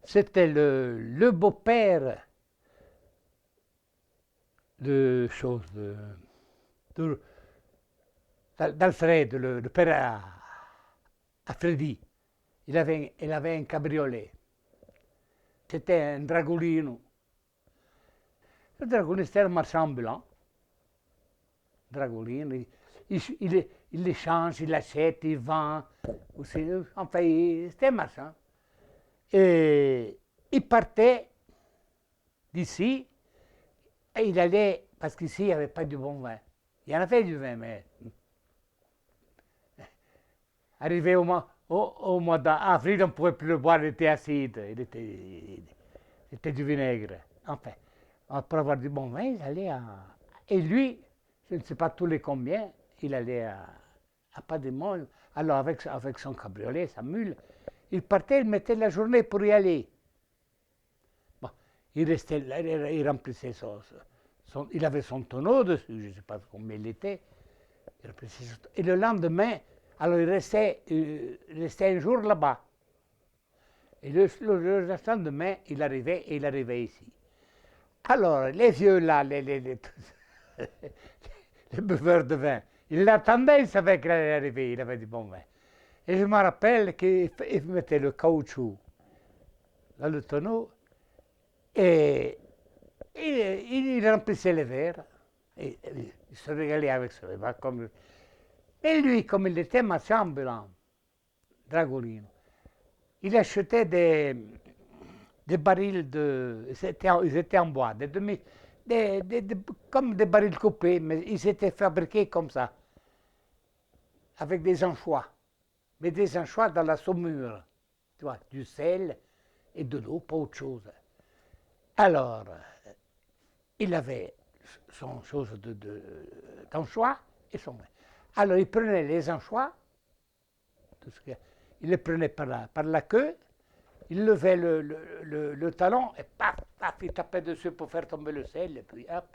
C'était le beau-père de chose, de- d'Alfred, le père à Freddy. Il avait un cabriolet. C'était un dragolino. Le dragolino, c'était un marchand ambulant. Dragolino, il les change, il achète, il vend. Aussi, enfin, c'était un marchand. Et il partait d'ici et il allait, parce qu'ici, il n'y avait pas du bon vin. Il y en avait du vin, mais arrivé au mois d'avril, on ne pouvait plus le boire, il était acide, c'était du vinaigre. Enfin, pour avoir du bon vin, il allait à... Et lui, je ne sais pas tous les combien, il allait à Pademont. Alors, avec son cabriolet, sa mule, il partait, il mettait la journée pour y aller. Bon, il restait là, il remplissait il avait son tonneau dessus, je ne sais pas combien il était. Et le lendemain, alors il restait un jour là-bas. Et le lendemain, il arrivait ici. Alors, les vieux là, les buveurs de vin, ils l'attendaient, ils savaient qu'il allait arriver, il avait du bon vin. Et je me rappelle qu'il mettait le caoutchouc dans le tonneau et il remplissait les verres. Et il se régalait avec ça. Et lui, comme il était marchand ambulant, Dragolino, il achetait des barils ils étaient en bois, comme des barils coupés, mais ils étaient fabriqués comme ça, avec des anchois, mais des anchois dans la saumure, tu vois, du sel et de l'eau, pas autre chose. Alors, il avait son chose d'anchois et son vin. Alors, il prenait les anchois, il les prenait par la queue, il levait le talon et paf, paf, il tapait dessus pour faire tomber le sel, et puis hop,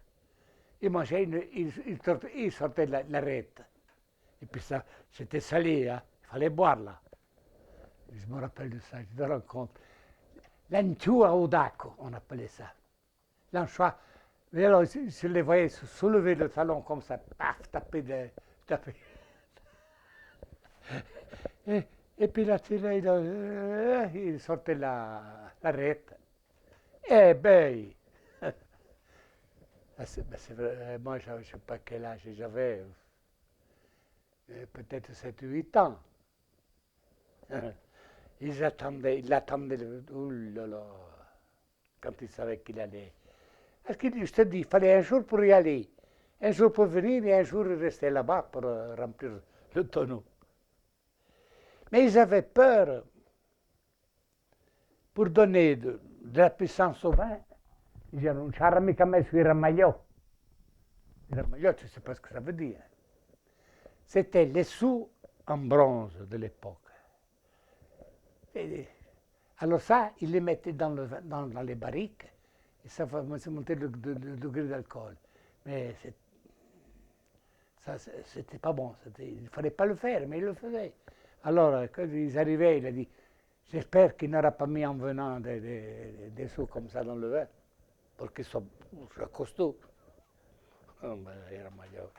il mangeait, il sortait l'arête. Et puis ça, c'était salé, hein, il fallait boire là. Je me rappelle de ça, je te rends compte. L'anchois au daco, on appelait ça. L'anchois, mais alors, je les voyais soulever le talon comme ça, paf, taper. Et puis là, il sortait l'arête. Eh ben, c'est vrai, moi, je ne sais pas quel âge j'avais, peut-être 7 ou 8 ans. Il l'attendaient, oh là là, quand il savait qu'il allait. Parce que je te dis, il fallait un jour pour y aller, un jour pour venir et un jour rester là-bas pour remplir le tonneau. Mais ils avaient peur, pour donner de la puissance au vin, ils disaient, non c'era mica messo il ramaglio. Il ramaglio, tu ne sais pas ce que ça veut dire. C'était les sous en bronze de l'époque. Alors ça, ils les mettaient dans les barriques et ça faisait monter le degré d'alcool. Mais ça, c'était pas bon. Il ne fallait pas le faire, mais ils le faisaient. Alors, quand ils arrivaient, il a dit, j'espère qu'il n'aura pas mis en venant des sous comme ça dans le verre, pour qu'ils soient costauds. Oh, ben, era meglio.